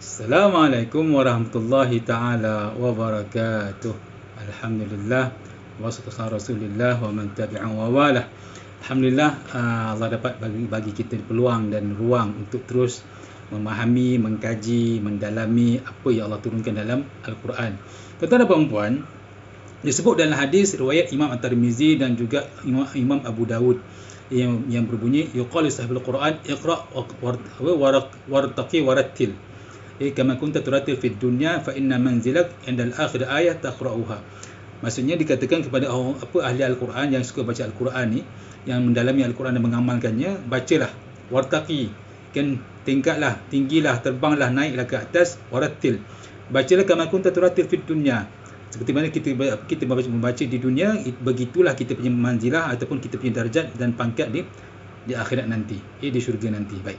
Assalamualaikum warahmatullahi ta'ala wabarakatuh. Alhamdulillah wassalatu Rasulillah wa man tabi'an wa walah. Alhamdulillah, Allah dapat bagi kita peluang dan ruang untuk terus memahami, mengkaji, mendalami apa yang Allah turunkan dalam Al-Quran. Tuan-tuan dan puan-puan, disebut dalam hadis riwayat Imam At-Tirmizi dan juga Imam Abu Dawud yang berbunyi, yuqalu sahibul Quran iqra' wartaqi warattil kama kunta turatil fid dunya fa inna manzilak indal akhir ayat taqra'uha. Maksudnya dikatakan kepada orang ahli Al-Quran yang suka baca Al-Quran ni, yang mendalami Al-Quran dan mengamalkannya, bacalah, wartaqi, kan, tingkatlah, tinggilah, terbanglah, naiklah ke atas, warattil, bacalah kama kunta turatil fid dunya, seperti mana kita membaca di dunia, begitulah kita punya manzilah ataupun kita punya darjat dan pangkat di akhirat nanti, di syurga nanti. Baik,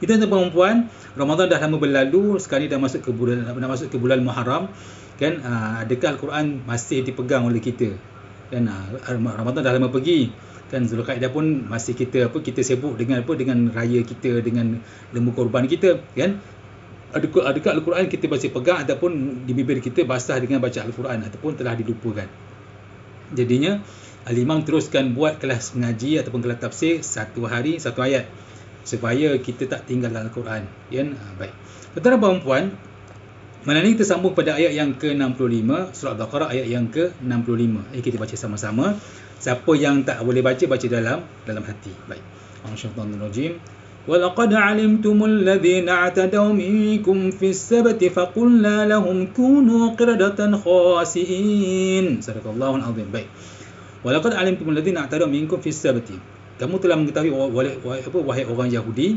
kita tuan-tuan, Ramadan dah lama berlalu, sekarang dah masuk ke bulan Muharram, kan. Adakah Al-Quran masih dipegang oleh kita? Dan Ramadan dah lama pergi, kan. Zulkaidah pun masih kita sibuk dengan raya kita, dengan lembu korban kita, kan. Adakah Al-Quran kita masih pegang ataupun di bibir kita basah dengan baca Al-Quran ataupun telah dilupakan? Jadinya Al-Imam teruskan buat kelas mengaji ataupun kelas tafsir, satu hari satu ayat, supaya kita tak tinggal Al-Quran, kan. Baik, tuan-tuan dan puan-puan, malam ini kita sambung pada ayat yang ke-65 surah Al-Baqarah, ayat yang ke-65. Kita baca sama-sama. Siapa yang tak boleh baca dalam hati. Baik, Asyhadunarrajim. وَلَقَدْ عَلِمْتُمُ الَّذِينَ اعْتَدَوْا مِنكُمْ فِي السَّبْتِ فَقُلْنَا لَهُمْ كُونُوا قِرَدَةً خَاسِئِينَ. Sadaqallahul azim. Baik, وَلَقَدْ عَلِمْتُمُ الَّذِينَ اعْتَدَوْا مِنكُمْ فِي السَّبْتِ. Kamu telah mengetahui wahai orang Yahudi,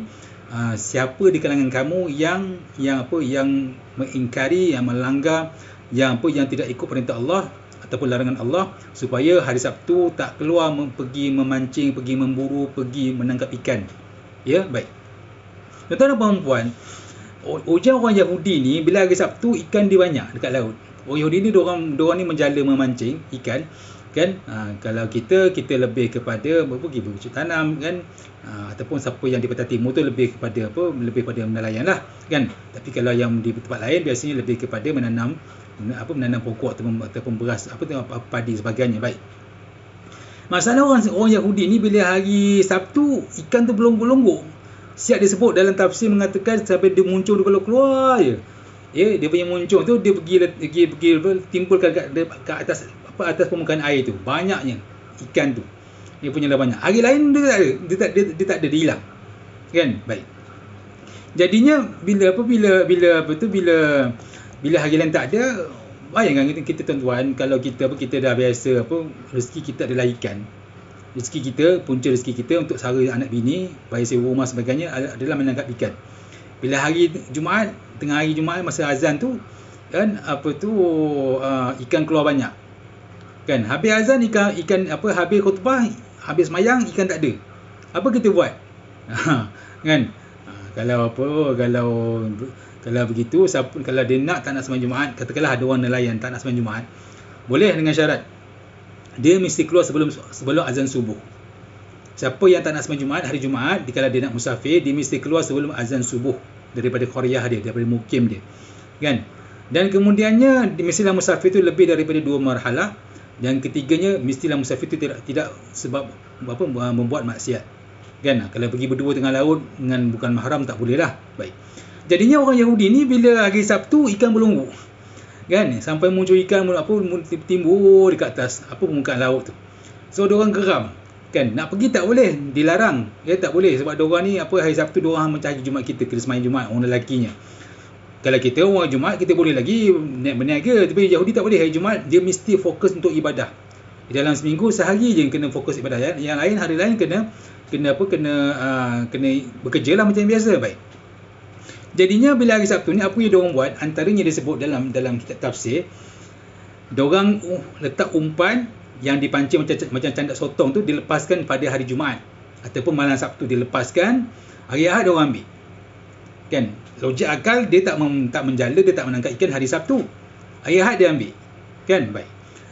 siapa di kalangan kamu yang mengingkari, yang melanggar, yang tidak ikut perintah Allah ataupun larangan Allah, supaya hari Sabtu tak keluar pergi memancing, pergi memburu, pergi menangkap ikan. Ya, baik. Tuan-tuan dan puan-puan, ujar orang Yahudi ni, bila hari Sabtu ikan dia banyak dekat laut. Orang Yahudi ni diorang ni menjala memancing ikan, kan. Kalau kita lebih kepada pergi bercocok tanam, kan. Ataupun siapa yang di Pantai Timur tu lebih pada nelayan lah, kan. Tapi kalau yang di tempat lain biasanya lebih kepada menanam pokok ataupun beras, padi sebagainya. Baik, masalah orang Yahudi ni, bila hari Sabtu ikan tu belum-belonggok, siap disebut dalam tafsir mengatakan sampai dia muncul keluar je. Ya, dia punya muncul tu dia pergi timbul ke atas permukaan air tu, banyaknya ikan tu. Dia punya lah banyak. Hari lain dia tak ada, dia hilang. Kan? Baik. Jadinya bila hari lain tak ada, bayangkan kita tuan-tuan, kalau kita dah biasa rezeki kita adalah ikan. Rezeki kita, punca rezeki kita untuk sara anak bini, bayar sewa rumah sebagainya adalah menangkap ikan. Bila hari Jumaat, tengah hari Jumaat masa azan tu, kan, ikan keluar banyak. Kan, habis azan ikan habis khutbah, habis mayang ikan tak ada. Apa kita buat? Kan? Kalau begitu, kalau dia tak nak sembahyang Jumaat, katakanlah ada orang nelayan tak nak sembahyang Jumaat, boleh dengan syarat dia mesti keluar sebelum azan subuh. Siapa yang tak nak sembahyang Jumaat hari Jumaat, kalau dia nak musafir, dia mesti keluar sebelum azan subuh daripada qaryah dia, daripada mukim dia, kan. Dan kemudiannya mestilah musafir itu lebih daripada 2 marhalah. Yang ketiganya, mestilah musafir itu tidak sebab membuat maksiat, kan. Kalau pergi berdua tengah laut dengan bukan mahram, tak boleh lah. Baik, jadinya orang Yahudi ni bila hari Sabtu ikan berlonggok, kan, sampai muncul ikan timbul dekat atas permukaan laut tu. So diorang geram, kan, nak pergi tak boleh, dilarang. Tak boleh, sebab diorang ni hari Sabtu diorang mencari Jumaat kita sembahyang Jumaat, orang lelakinya. Kalau kita orang Jumaat, kita boleh lagi berniaga, tapi Yahudi tak boleh. Hari Jumaat dia mesti fokus untuk ibadah. Dalam seminggu sehari je kena fokus ibadah, yang lain hari lain kena bekerja lah macam biasa. Baik, jadinya bila hari Sabtu ni, apa yang diorang buat, antaranya disebut dalam kitab tafsir, diorang letak umpan yang dipancing macam candak sotong tu, dilepaskan pada hari Jumaat ataupun malam Sabtu dilepaskan. Hari Ahad diorang ambil, kan. Logik akal, dia tak menjala, dia tak menangkap ikan hari Sabtu, hari Ahad dia ambil, kan. Baik,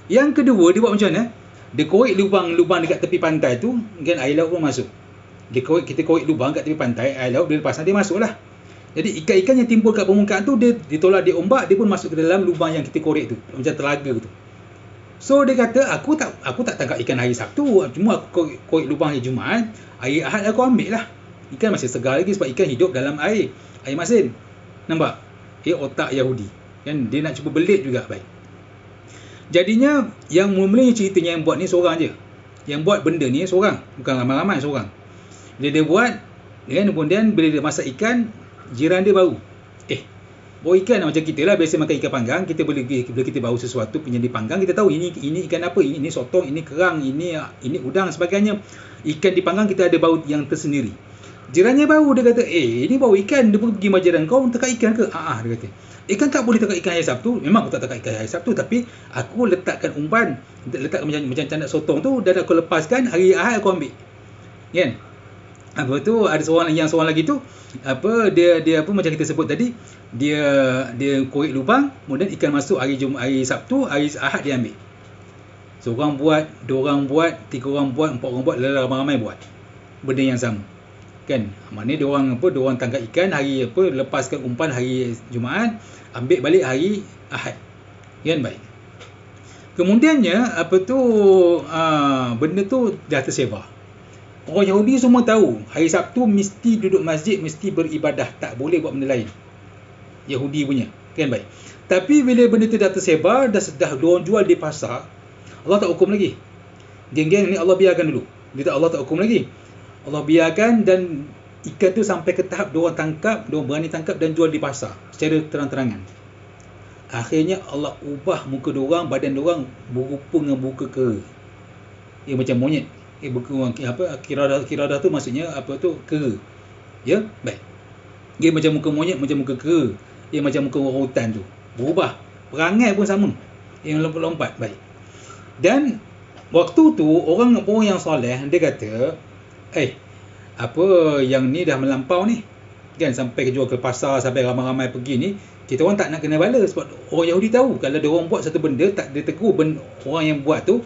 yang kedua dia buat macam mana? Dia korek lubang dekat tepi pantai tu, kan, air laut pun masuk. Kita korek lubang kat tepi pantai, air laut dia lepas, dia masuk lah. Jadi ikan-ikan yang timbul kat permukaan tu, dia ditolak di ombak, dia pun masuk ke dalam lubang yang kita korek tu, macam telaga tu. So dia kata, aku tak tangkap ikan hari Sabtu, cuma aku korek lubang hari Jumaat, hari Ahad aku ambil lah. Ikan masih segar lagi sebab ikan hidup dalam air masin. Nampak? Otak Yahudi. Kan dia nak cuba belit juga. Baik. Jadinya yang mula-mula ceritanya yang buat ni seorang je. Yang buat benda ni seorang, bukan ramai-ramai, seorang. Bila dia buat, kan, kemudian bila dia masak ikan, jiran dia baru, bawa ikan macam kita lah, biasa makan ikan panggang, kita bila kita bawa sesuatu punya dipanggang, kita tahu ini ikan apa, ini sotong, ini kerang, ini udang sebagainya. Ikan dipanggang kita ada bau yang tersendiri. Jirannya baru, dia kata, ini bau ikan, dia pun pergi majiran, kau tangkap ikan ke? Dia kata, ikan tak boleh tangkap ikan hari Sabtu. Memang aku tak tangkap ikan hari Sabtu, tapi aku letakkan umpan, letak macam candak sotong tu, dan aku lepaskan, hari Ahad aku ambil. Kan? Apa tu, ada seorang lagi tu, dia apa macam kita sebut tadi, dia korek lubang, kemudian ikan masuk hari Sabtu, hari Ahad dia ambil. Seorang buat, dua orang buat, tiga orang buat, empat orang buat, ramai-ramai buat benda yang sama. Kan, maknanya dua orang tangkap ikan hari lepaskan umpan hari Jumaat, ambil balik hari Ahad. Kan, baik. Kemudiannya benda tu dah tersebar. Orang Yahudi semua tahu hari Sabtu mesti duduk masjid, mesti beribadah, tak boleh buat benda lain. Yahudi punya, kan, baik. Tapi bila benda tu dah tersebar, dah diorang jual di pasar, Allah tak hukum lagi. Geng-geng ni Allah biarkan dulu. Allah tak hukum lagi. Allah biarkan, dan ikan tu sampai ke tahap diorang berani tangkap dan jual di pasar secara terang-terangan. Akhirnya Allah ubah muka diorang, badan diorang berupa dengan muka kera. Macam monyet. Kiradah tu maksudnya kera. Ya, baik. Dia macam muka monyet, macam muka kera. Dia macam muka orang hutan tu. Berubah. Perangai pun sama. Yang lompat-lompat. Baik. Dan waktu tu orang yang soleh, dia kata, yang ni dah melampau ni. Kan, sampai jual ke pasar, sampai ramai-ramai pergi ni, kita orang tak nak kena bala, sebab orang Yahudi tahu kalau dia orang buat satu benda, tak dia tegur orang yang buat tu,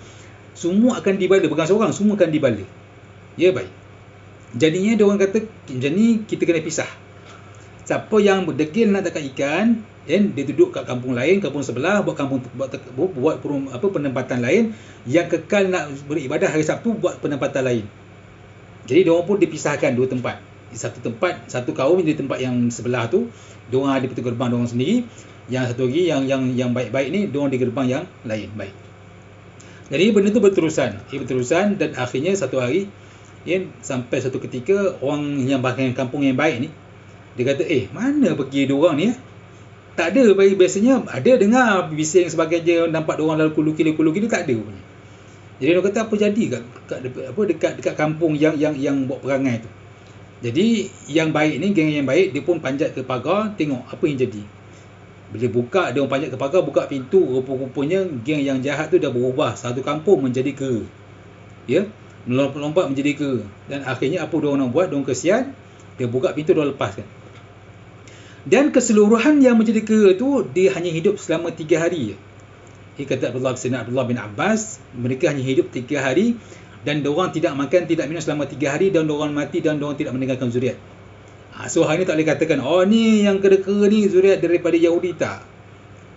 semua akan dibala, bukan seorang, semua akan dibala. Ya, baik. Jadinya dia orang kata, macam ni kita kena pisah. Siapa yang berdegil nak tangkap ikan, dia duduk kat kampung lain, kampung sebelah, buat penempatan lain. Yang kekal nak beribadah hari Sabtu, buat penempatan lain. Jadi dia orang pun dipisahkan dua tempat. Di satu tempat, satu kaum di tempat yang sebelah tu, dia orang ada pintu gerbang dia orang sendiri. Yang satu lagi yang baik-baik ni, dia orang di gerbang yang lain. Baik. Jadi benda tu berterusan, dan akhirnya satu hari, sampai satu ketika orang yang bahkan kampung yang baik ni, dia kata, mana pergi diorang ni? Tak ada. Biasanya ada dengar bising sebagainya, nampak diorang lalu kuluki ni, tak ada punya. Jadi dia kata, apa jadi dekat kampung yang buat perangai tu. Jadi yang baik ni, geng yang baik, dia pun panjat ke pagar, tengok apa yang jadi. Bila dia orang panjat ke pagar, buka pintu, rupa-rupanya geng yang jahat tu dah berubah satu kampung menjadi kera. Ya, melompat menjadi kera. Dan akhirnya apa dia orang nak buat? Dia orang kesian, dia buka pintu, dia lepaskan. Dan keseluruhan yang menjadi kera tu, dia hanya hidup selama 3 hari je. Kata Abdullah bin Abbas, mereka hanya hidup 3 hari, dan diorang tidak makan, tidak minum selama 3 hari, dan diorang mati, dan diorang tidak meninggalkan zuriat. So hari ni tak boleh katakan, ni yang kera-kera ni zuriat daripada Yahudi, tak.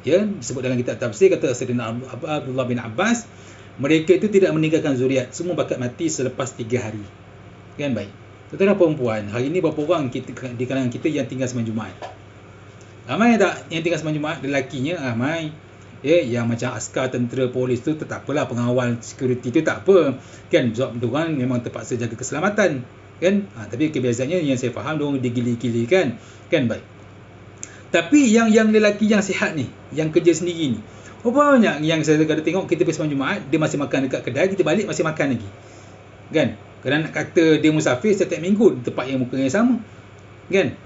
Ya, disebut dalam kitab tafsir, kata Sayyidina Abdullah bin Abbas, mereka itu tidak meninggalkan zuriat, semua bakat mati selepas 3 hari. Kan, baik. Tuan-tuan dan perempuan, hari ni berapa orang di kalangan kita yang tinggal sembahyang Jumaat? Ramai tak yang tinggal sembahyang Jumaat? Lelakinya ramai. Yang macam askar, tentera, polis tu tak apalah, pengawal security tu tak apa. Kan, sebab diorang memang terpaksa jaga keselamatan. Kan, tapi kebiasaannya yang saya faham, diorang digili-gilikan. Kan, baik. Tapi yang lelaki yang sihat ni, yang kerja sendiri ni, banyak yang saya ada tengok, kita pergi sembahyang Jumaat, dia masih makan dekat kedai, kita balik masih makan lagi. Kan, kerana nak kata dia musafir setiap minggu di tempat yang muka yang sama. Kan,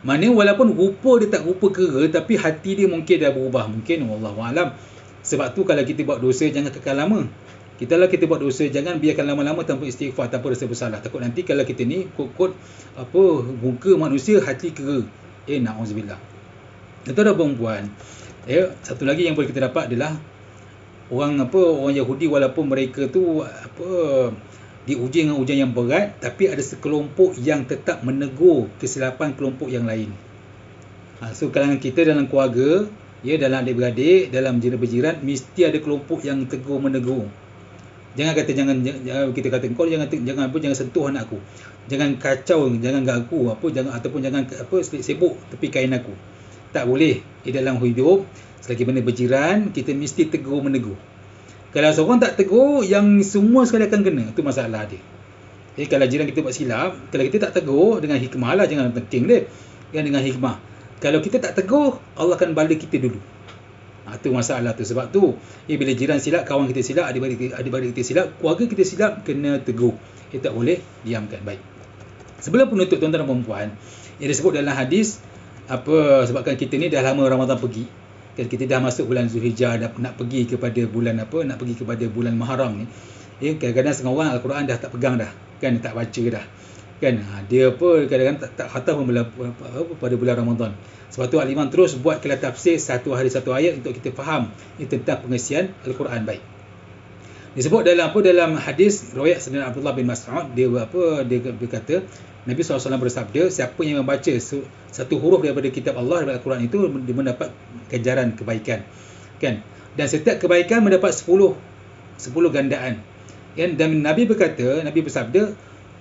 mana walaupun rupa dia tak rupa kera, tapi hati dia mungkin dah berubah. Mungkin, wallahualam. Sebab tu kalau kita buat dosa, jangan kekal lama. Kita buat dosa, jangan biarkan lama-lama tanpa istighfar, tanpa rasa bersalah. Takut nanti kalau kita ni kod muka manusia, hati kera. Na'udzubillah. Itu dah perempuan. Satu lagi yang boleh kita dapat adalah orang Yahudi, walaupun mereka tu diuji dengan ujian yang berat, tapi ada sekelompok yang tetap menegur kesilapan kelompok yang lain. So kalangan kita dalam keluarga, ya, dalam adik-beradik, dalam jiran-berjiran, mesti ada kelompok yang tegur menegur. Jangan kata jangan kita kata kau jangan sentuh anak aku. Jangan kacau, jangan ganggu ataupun jangan sibuk tepi kain aku. Tak boleh. Di dalam hidup, selagi benda berjiran, kita mesti tegur menegur. Kalau seorang tak tegur, yang semua sekali akan kena. Itu masalah dia. Kalau jiran kita buat silap, kalau kita tak tegur dengan hikmah lah, jangan penting dia. Dengan hikmah. Kalau kita tak tegur, Allah akan bala kita dulu. Itu masalah tu. Sebab tu, bila jiran silap, kawan kita silap, adik-beradik kita silap, keluarga kita silap, kena tegur. Tak boleh diamkan. Baik. Sebelum penutup, tuan-tuan dan puan-puan, yang disebut dalam hadis, sebabkan kita ni dah lama Ramadan pergi, kan, kita dah masuk bulan Zulhijjah, nak pergi kepada bulan Muharram ni. Kadang-kadang setengah orang Al-Quran dah tak pegang dah, kan, tak baca dah, kan. Dia kadang-kadang tak khatam pada bulan Ramadan. Sebab tu Al-Imam terus buat kelas tafsir satu hari satu ayat untuk kita faham tentang pengisian Al-Quran. Baik. Disebut dalam hadis riwayat Sayyidina Abdullah bin Mas'ud, dia berkata, Nabi SAW bersabda, siapa yang membaca satu huruf daripada kitab Allah, daripada Al-Quran itu, dia mendapat ganjaran kebaikan, kan. Dan setiap kebaikan mendapat 10 gandaan, kan. Dan Nabi bersabda,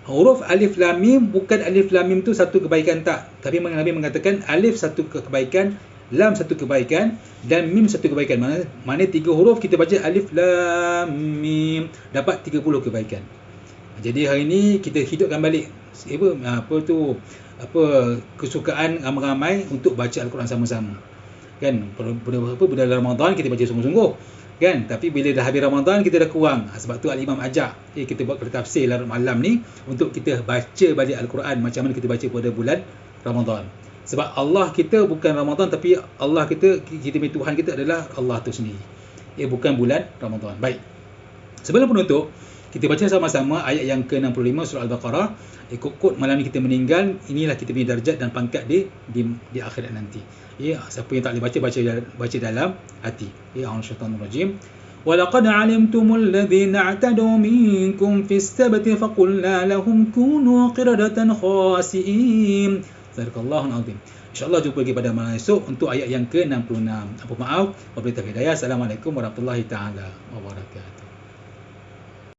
huruf alif lam mim, bukan alif lam mim tu satu kebaikan, tak. Tapi Nabi mengatakan alif satu kebaikan, lam satu kebaikan, dan mim satu kebaikan. Mana 3 huruf kita baca alif lam mim, dapat 30 kebaikan. Jadi hari ni kita hidupkan balik kesukaan ramai-ramai untuk baca Al-Quran sama-sama, kan. Pada Ramadan kita baca sungguh-sungguh, kan. Tapi bila dah habis Ramadan kita dah kurang. Sebab tu Al-Imam ajak kita buat tafsir malam ni untuk kita baca balik Al-Quran macam mana kita baca pada bulan Ramadan. Sebab Allah kita bukan Ramadan, tapi Allah kita punya Tuhan kita adalah Allah tu sendiri. Bukan bulan Ramadan. Baik. Sebelum penutup, kita baca sama-sama ayat yang ke-65 surah Al-Baqarah. Kod malam ni kita meninggal, inilah kita punya darjat dan pangkat di akhirat nanti. Siapa yang tak boleh baca dalam hati. A'udzubillahi وَلَقَدْ عَلِمْتُمُ الَّذِينَ اعْتَدُوا مِنكُمْ فِي السَّبْتِ فَقُلْنَا لَهُمْ كُونُوا قِرَدَةً خَاسِئِينَ. Sadaqallahul azim. InsyaAllah jumpa lagi pada malam esok untuk ayat yang ke-66. Maaf, wabillahi taufiq hidayah. Assalamualaikum warahmatullahi taala wabarakatuh.